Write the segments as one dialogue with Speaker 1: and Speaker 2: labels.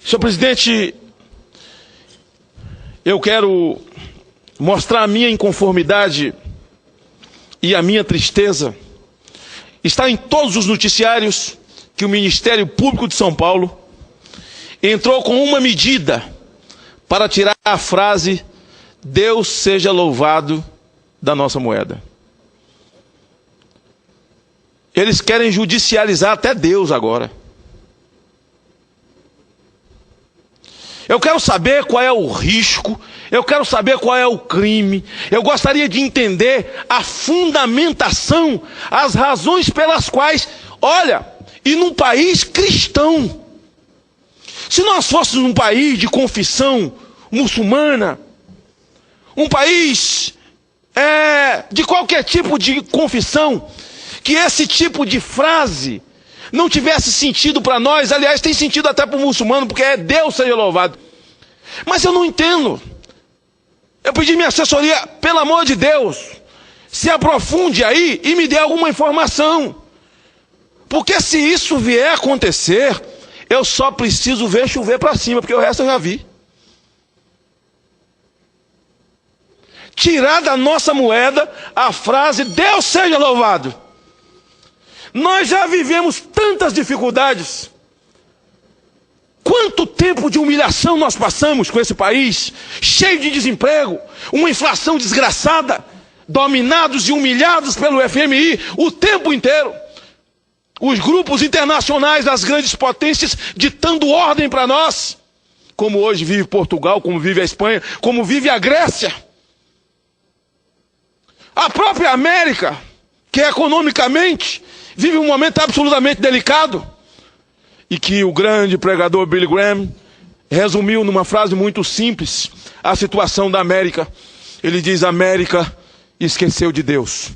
Speaker 1: Senhor presidente, eu quero mostrar a minha inconformidade e a minha tristeza. Está em todos os noticiários que o Ministério Público de São Paulo entrou com uma medida para tirar a frase "Deus seja louvado" da nossa moeda. Eles querem judicializar até Deus agora. Eu quero saber qual é o risco, eu quero saber qual é o crime, eu gostaria de entender a fundamentação, as razões pelas quais, olha, e num país cristão, se nós fôssemos um país de confissão muçulmana, um país de qualquer tipo de confissão, que esse tipo de frase não tivesse sentido para nós, aliás, tem sentido até para o muçulmano, porque é Deus seja louvado. Mas eu não entendo. Eu pedi minha assessoria, pelo amor de Deus, se aprofunde aí e me dê alguma informação. Porque se isso vier a acontecer, eu só preciso ver chover para cima, porque o resto eu já vi. Tirar da nossa moeda a frase "Deus seja louvado". Nós já vivemos tantas dificuldades. Quanto tempo de humilhação nós passamos com esse país, cheio de desemprego, uma inflação desgraçada, dominados e humilhados pelo FMI o tempo inteiro. Os grupos internacionais das grandes potências ditando ordem para nós, como hoje vive Portugal, como vive a Espanha, como vive a Grécia. A própria América, que economicamente vive um momento absolutamente delicado, e que o grande pregador Billy Graham resumiu numa frase muito simples a situação da América. Ele diz: a América esqueceu de Deus.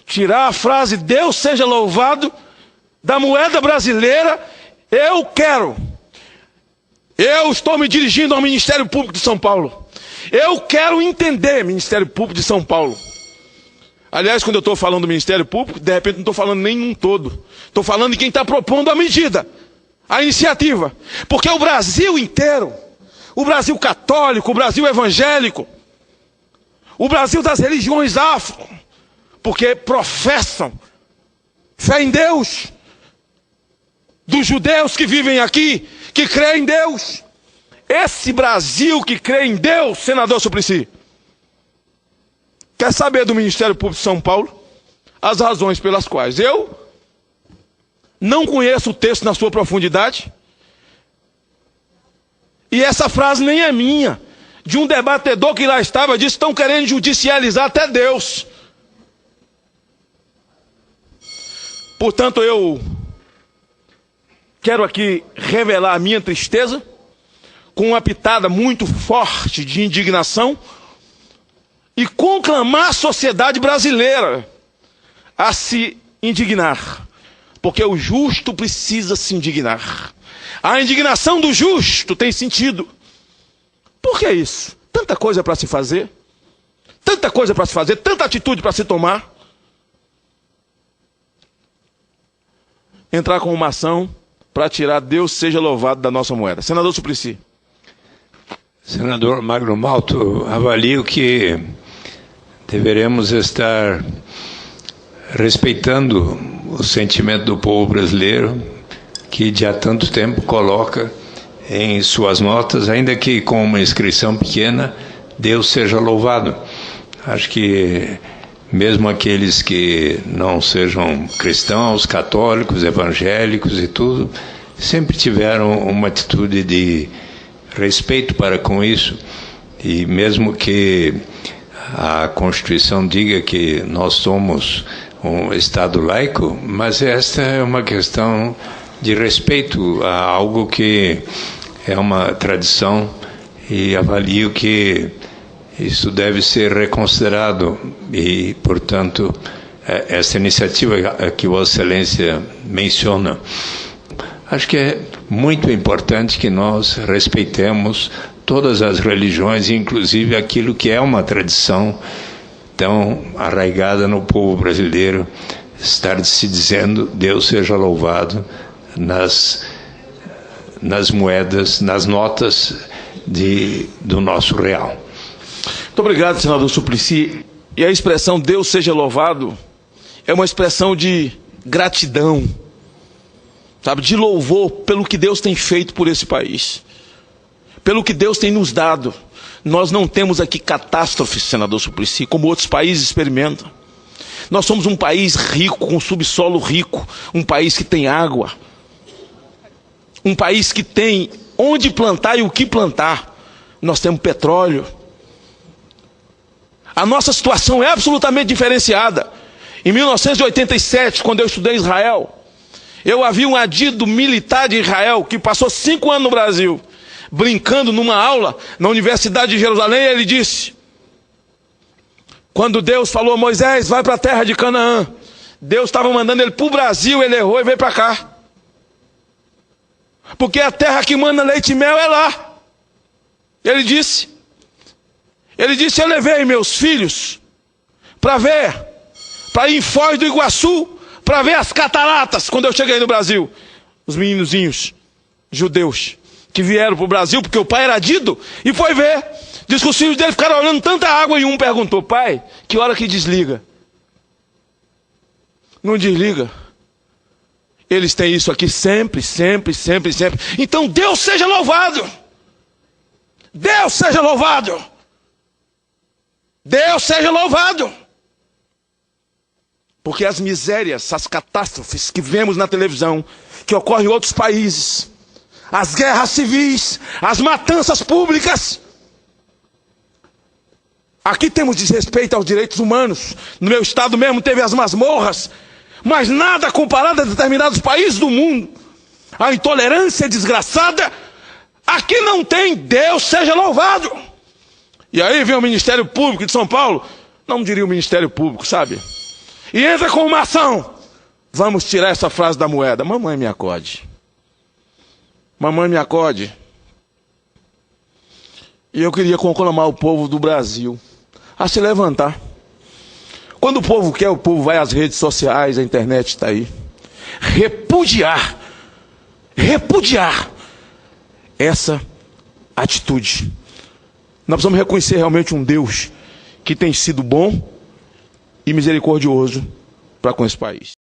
Speaker 1: Tirar a frase "Deus seja louvado" da moeda brasileira, eu estou me dirigindo ao Ministério Público de São Paulo. Eu quero entender, Ministério Público de São Paulo. Aliás, quando eu estou falando do Ministério Público, de repente não estou falando nenhum todo. Estou falando de quem está propondo a medida, a iniciativa. Porque o Brasil inteiro, o Brasil católico, o Brasil evangélico, o Brasil das religiões afro, porque professam fé em Deus, dos judeus que vivem aqui, que creem em Deus. Esse Brasil que crê em Deus, senador Suplicy, quer saber do Ministério Público de São Paulo as razões pelas quais eu não conheço o texto na sua profundidade, e essa frase nem é minha, de um debatedor que lá estava, disse: estão querendo judicializar até Deus. Portanto, eu quero aqui revelar a minha tristeza, com uma pitada muito forte de indignação, e conclamar a sociedade brasileira a se indignar, porque o justo precisa se indignar. A indignação do justo tem sentido. Por que isso? Tanta coisa para se fazer, tanta coisa para se fazer, tanta atitude para se tomar. Entrar com uma ação para tirar "Deus seja louvado" da nossa moeda. Senador Suplicy.
Speaker 2: Senador Magno Malto, avalio que deveremos estar respeitando o sentimento do povo brasileiro, que de há tanto tempo coloca em suas notas, ainda que com uma inscrição pequena, "Deus seja louvado". Acho que mesmo aqueles que não sejam cristãos, católicos, evangélicos e tudo, sempre tiveram uma atitude de respeito para com isso, e mesmo que a Constituição diga que nós somos um Estado laico, mas esta é uma questão de respeito a algo que é uma tradição, e avalio que isso deve ser reconsiderado, e, portanto, essa iniciativa que Vossa Excelência menciona, acho que é muito importante que nós respeitemos todas as religiões, inclusive aquilo que é uma tradição tão arraigada no povo brasileiro, estar se dizendo "Deus seja louvado" nas nas moedas, nas notas do nosso real.
Speaker 1: Muito obrigado, senador Suplicy. E a expressão Deus seja louvado é uma expressão de gratidão, sabe, de louvor pelo que Deus tem feito por esse país, pelo que Deus tem nos dado. Nós não temos aqui catástrofes, senador Suplicy, como outros países experimentam. Nós somos um país rico, com subsolo rico, um país que tem água, um país que tem onde plantar e o que plantar. Nós temos petróleo. A nossa situação é absolutamente diferenciada. Em 1987, quando eu estudei em Israel, eu havia um adido militar de Israel que passou 5 anos no Brasil, brincando numa aula na Universidade de Jerusalém. E ele disse, quando Deus falou a Moisés, vai para a terra de Canaã, Deus estava mandando ele para o Brasil, ele errou e veio para cá. Porque a terra que manda leite e mel é lá. Ele disse, eu levei meus filhos para ir em Foz do Iguaçu, para ver as cataratas, quando eu cheguei no Brasil. Os meninozinhos judeus que vieram para o Brasil, porque o pai era adido, e foi ver. Diz que os filhos dele ficaram olhando tanta água, e um perguntou, pai, que hora que desliga? Não desliga. Eles têm isso aqui sempre, sempre, sempre, sempre. Então Deus seja louvado. Deus seja louvado. Deus seja louvado. Porque as misérias, as catástrofes que vemos na televisão, que ocorrem em outros países, as guerras civis, as matanças públicas, aqui temos desrespeito aos direitos humanos. No meu estado mesmo teve as masmorras, mas nada comparado a determinados países do mundo. A intolerância desgraçada, aqui não tem. Deus seja louvado. E aí vem o Ministério Público de São Paulo, não diria o Ministério Público, sabe? E entra com uma ação. Vamos tirar essa frase da moeda. Mamãe me acode. Mamãe me acode. E eu queria conclamar o povo do Brasil a se levantar. Quando o povo quer, o povo vai às redes sociais, a internet está aí. Repudiar essa atitude. Nós precisamos reconhecer realmente um Deus que tem sido bom e misericordioso para com esse país.